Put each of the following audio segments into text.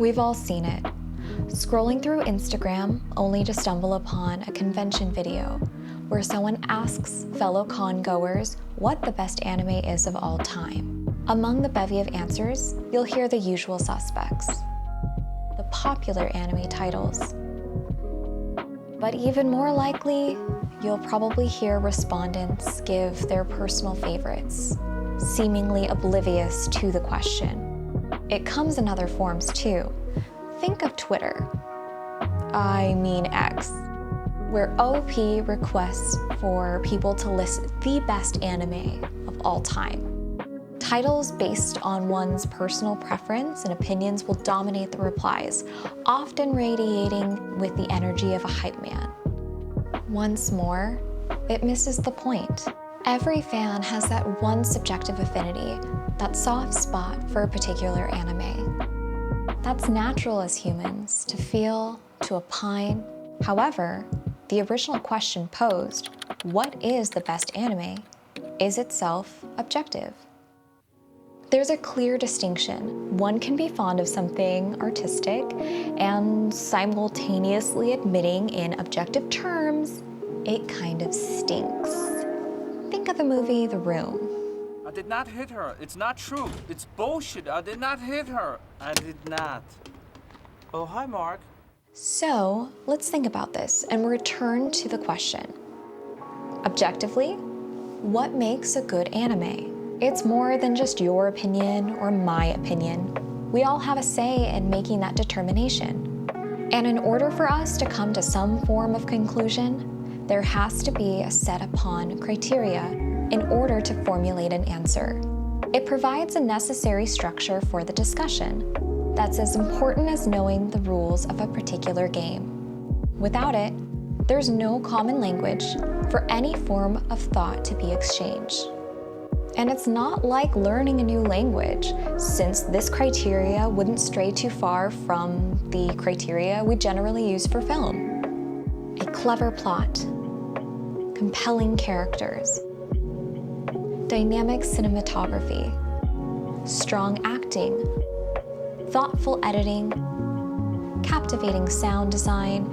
We've all seen it. Scrolling through Instagram only to stumble upon a convention video where someone asks fellow con-goers what the best anime is of all time. Among the bevy of answers, you'll hear the usual suspects. The popular anime titles. But even more likely, you'll probably hear respondents give their personal favorites, seemingly oblivious to the question. It comes in other forms too. Think of Twitter, I mean X, where OP requests for people to list the best anime of all time. Titles based on one's personal preference and opinions will dominate the replies, often radiating with the energy of a hype man. Once more, it misses the point. Every fan has that one subjective affinity, that soft spot for a particular anime. That's natural as humans, to feel, to opine. However, the original question posed, what is the best anime, is itself objective. There's a clear distinction. One can be fond of something artistic and simultaneously admitting in objective terms, it kind of stinks. Think of the movie The Room. I did not hit her. It's not true. It's bullshit. I did not hit her. I did not. Oh, hi, Mark. So let's think about this and return to the question. Objectively, what makes a good anime? It's more than just your opinion or my opinion. We all have a say in making that determination. And in order for us to come to some form of conclusion, there has to be a set upon criteria in order to formulate an answer. It provides a necessary structure for the discussion that's as important as knowing the rules of a particular game. Without it, there's no common language for any form of thought to be exchanged. And it's not like learning a new language, since this criteria wouldn't stray too far from the criteria we generally use for film. A clever plot, compelling characters, dynamic cinematography, strong acting, thoughtful editing, captivating sound design,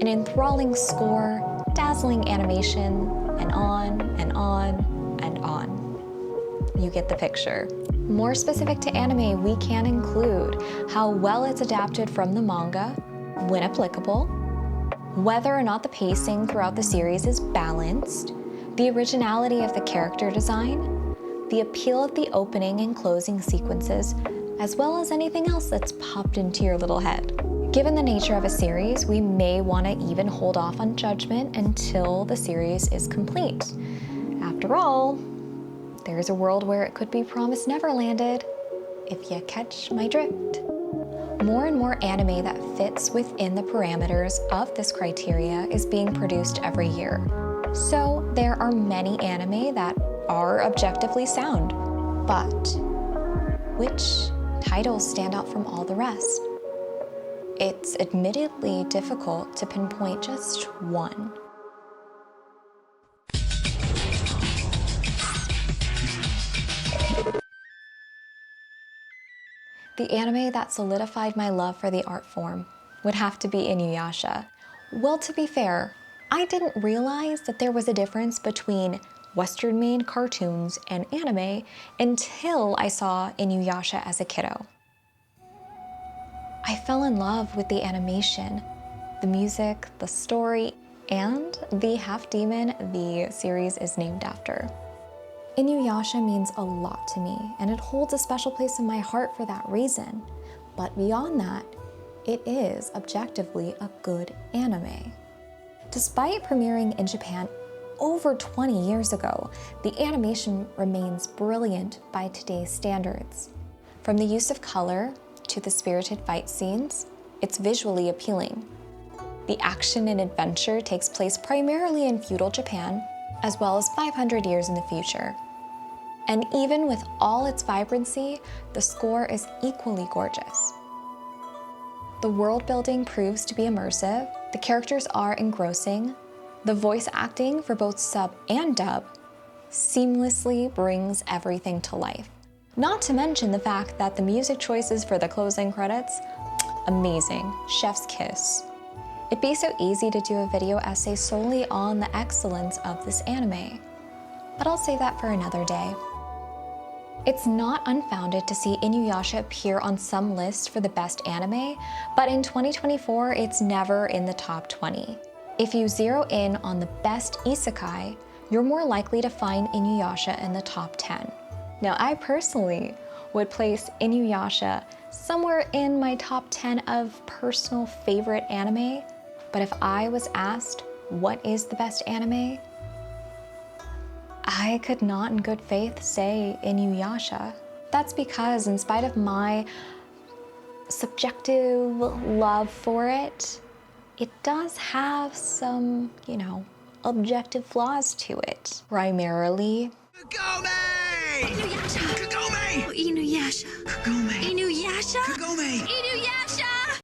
an enthralling score, dazzling animation, and on and on and on. You get the picture. More specific to anime, we can include how well it's adapted from the manga, when applicable, whether or not the pacing throughout the series is balanced, the originality of the character design, the appeal of the opening and closing sequences, as well as anything else that's popped into your little head. Given the nature of a series, we may want to even hold off on judgment until the series is complete. After all, there's a world where it could be promised never landed, if you catch my drift. More and more anime that fits within the parameters of this criteria is being produced every year. So there are many anime that are objectively sound, but which titles stand out from all the rest? It's admittedly difficult to pinpoint just one. The anime that solidified my love for the art form would have to be Inuyasha. Well, to be fair, I didn't realize that there was a difference between Western-made cartoons and anime until I saw Inuyasha as a kiddo. I fell in love with the animation, the music, the story, and the half-demon the series is named after. Inuyasha means a lot to me, and it holds a special place in my heart for that reason. But beyond that, it is objectively a good anime. Despite premiering in Japan over 20 years ago, the animation remains brilliant by today's standards. From the use of color to the spirited fight scenes, it's visually appealing. The action and adventure takes place primarily in feudal Japan, as well as 500 years in the future. And even with all its vibrancy, the score is equally gorgeous. The world building proves to be immersive, the characters are engrossing, the voice acting for both sub and dub seamlessly brings everything to life. Not to mention the fact that the music choices for the closing credits, amazing, chef's kiss. It'd be so easy to do a video essay solely on the excellence of this anime, but I'll save that for another day. It's not unfounded to see Inuyasha appear on some list for the best anime, but in 2024, it's never in the top 20. If you zero in on the best isekai, you're more likely to find Inuyasha in the top 10. Now, I personally would place Inuyasha somewhere in my top 10 of personal favorite anime, but if I was asked what is the best anime, I could not in good faith say Inuyasha. That's because in spite of my subjective love for it, it does have some, objective flaws to it. Primarily, Kagome! Inuyasha! Kagome! Oh, Inuyasha! Kagome! Inuyasha! Kagome! Inuyasha!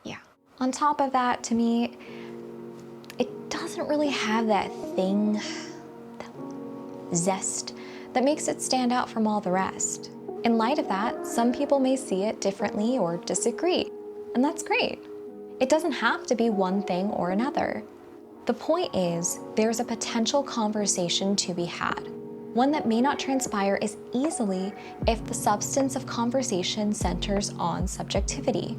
yeah. On top of that, to me, it doesn't really have that thing, that zest, that makes it stand out from all the rest. In light of that, some people may see it differently or disagree, and that's great. It doesn't have to be one thing or another. The point is, there's a potential conversation to be had, one that may not transpire as easily if the substance of conversation centers on subjectivity.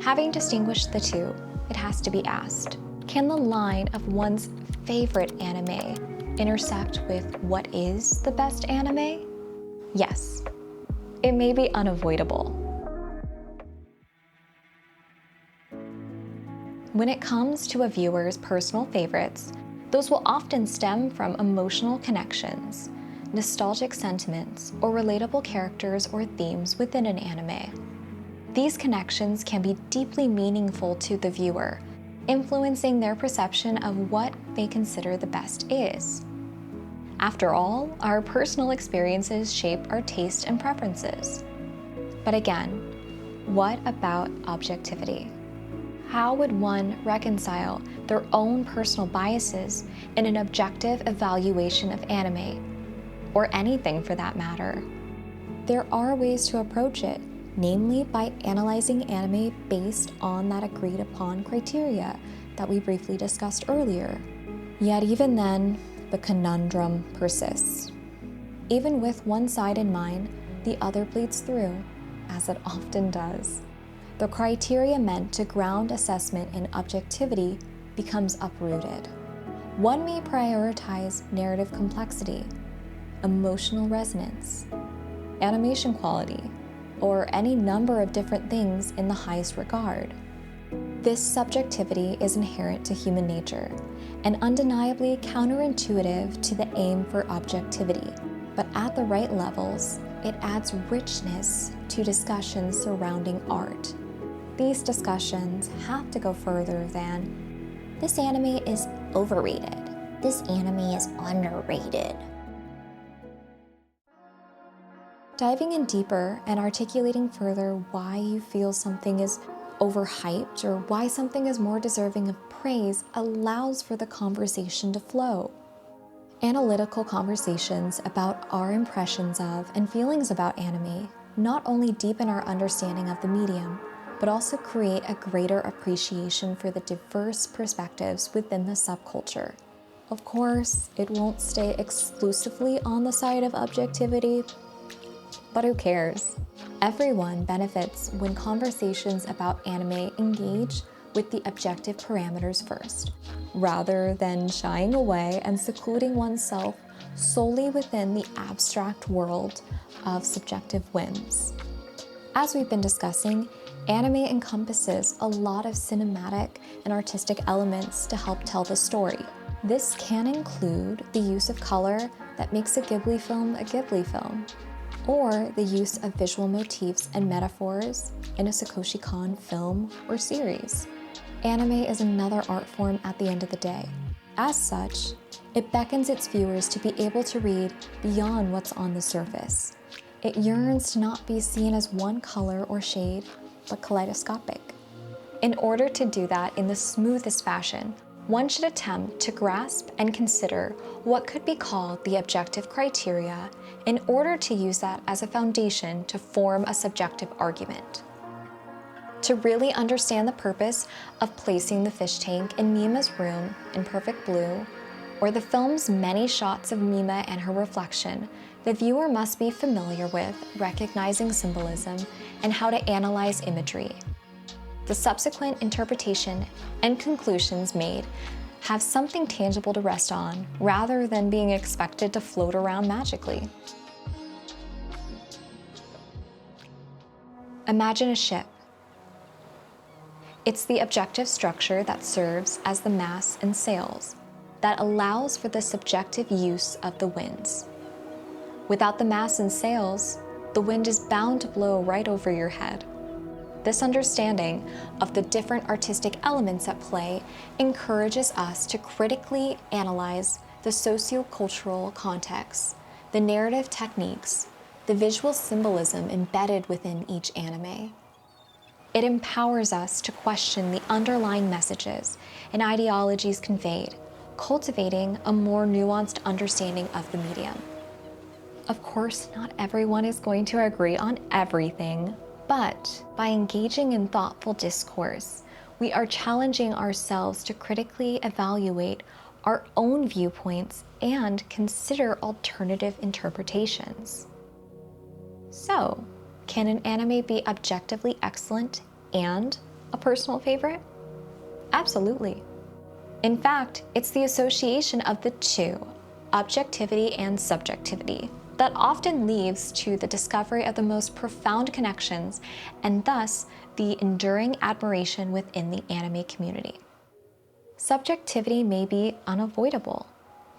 Having distinguished the two, it has to be asked, can the line of one's favorite anime intersect with what is the best anime? Yes, it may be unavoidable. When it comes to a viewer's personal favorites, those will often stem from emotional connections, nostalgic sentiments, or relatable characters or themes within an anime. These connections can be deeply meaningful to the viewer, influencing their perception of what they consider the best is. After all, our personal experiences shape our taste and preferences. But again, what about objectivity? How would one reconcile their own personal biases in an objective evaluation of anime, or anything for that matter? There are ways to approach it, namely by analyzing anime based on that agreed upon criteria that we briefly discussed earlier. Yet even then, the conundrum persists. Even with one side in mind, the other bleeds through, as it often does. The criteria meant to ground assessment in objectivity becomes uprooted. One may prioritize narrative complexity, emotional resonance, animation quality, or any number of different things in the highest regard. This subjectivity is inherent to human nature and undeniably counterintuitive to the aim for objectivity, but at the right levels, it adds richness to discussions surrounding art. These discussions have to go further than, this anime is overrated, this anime is underrated. Diving in deeper and articulating further why you feel something is overhyped or why something is more deserving of praise allows for the conversation to flow. Analytical conversations about our impressions of and feelings about anime not only deepen our understanding of the medium, but also create a greater appreciation for the diverse perspectives within the subculture. Of course, it won't stay exclusively on the side of objectivity, but who cares? Everyone benefits when conversations about anime engage with the objective parameters first, rather than shying away and secluding oneself solely within the abstract world of subjective whims. As we've been discussing, anime encompasses a lot of cinematic and artistic elements to help tell the story. This can include the use of color that makes a Ghibli film, or the use of visual motifs and metaphors in a Sakoshi Kon film or series. Anime is another art form at the end of the day. As such, it beckons its viewers to be able to read beyond what's on the surface. It yearns to not be seen as one color or shade, but kaleidoscopic. In order to do that in the smoothest fashion, one should attempt to grasp and consider what could be called the objective criteria in order to use that as a foundation to form a subjective argument. To really understand the purpose of placing the fish tank in Mima's room in perfect blue, or the film's many shots of Mima and her reflection, the viewer must be familiar with recognizing symbolism and how to analyze imagery. The subsequent interpretation and conclusions made have something tangible to rest on, rather than being expected to float around magically. Imagine a ship. It's the objective structure that serves as the mast and sails that allows for the subjective use of the winds. Without the mast and sails, the wind is bound to blow right over your head. This understanding of the different artistic elements at play encourages us to critically analyze the socio-cultural context, the narrative techniques, the visual symbolism embedded within each anime. It empowers us to question the underlying messages and ideologies conveyed, cultivating a more nuanced understanding of the medium. Of course, not everyone is going to agree on everything, but by engaging in thoughtful discourse, we are challenging ourselves to critically evaluate our own viewpoints and consider alternative interpretations. So, can an anime be objectively excellent and a personal favorite? Absolutely. In fact, it's the association of the two, objectivity and subjectivity, that often leads to the discovery of the most profound connections and thus the enduring admiration within the anime community. Subjectivity may be unavoidable,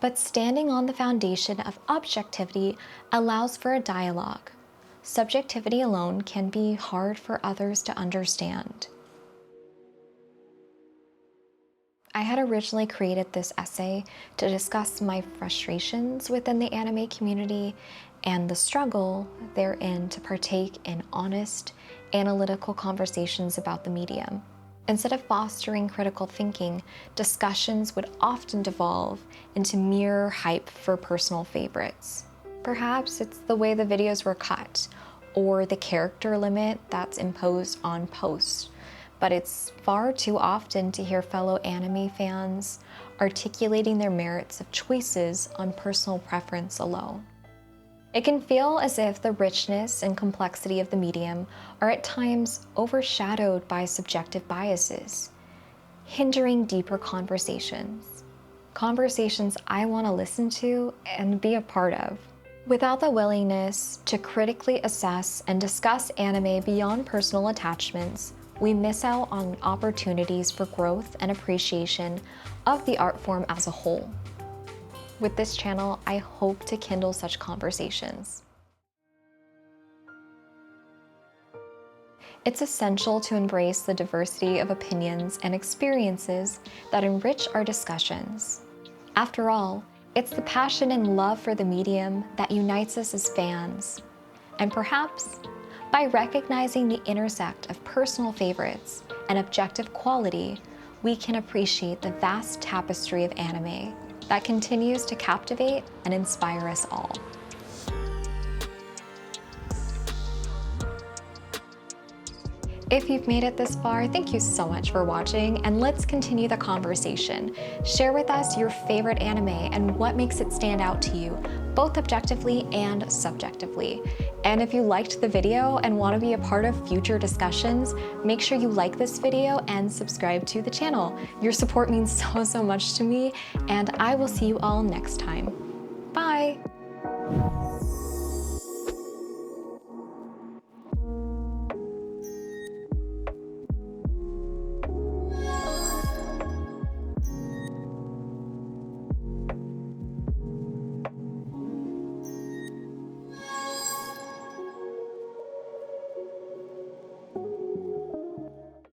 but standing on the foundation of objectivity allows for a dialogue. Subjectivity alone can be hard for others to understand. I had originally created this essay to discuss my frustrations within the anime community and the struggle therein to partake in honest, analytical conversations about the medium. Instead of fostering critical thinking, discussions would often devolve into mere hype for personal favorites. Perhaps it's the way the videos were cut, or the character limit that's imposed on posts. But it's far too often to hear fellow anime fans articulating their merits of choices on personal preference alone. It can feel as if the richness and complexity of the medium are at times overshadowed by subjective biases, hindering deeper conversations I want to listen to and be a part of. Without the willingness to critically assess and discuss anime beyond personal attachments, we miss out on opportunities for growth and appreciation of the art form as a whole. With this channel, I hope to kindle such conversations. It's essential to embrace the diversity of opinions and experiences that enrich our discussions. After all, it's the passion and love for the medium that unites us as fans. And perhaps, by recognizing the intersect of personal favorites and objective quality, we can appreciate the vast tapestry of anime that continues to captivate and inspire us all. If you've made it this far, thank you so much for watching, and let's continue the conversation. Share with us your favorite anime and what makes it stand out to you, both objectively and subjectively. And if you liked the video and want to be a part of future discussions, make sure you like this video and subscribe to the channel. Your support means so much to me, and I will see you all next time. Bye!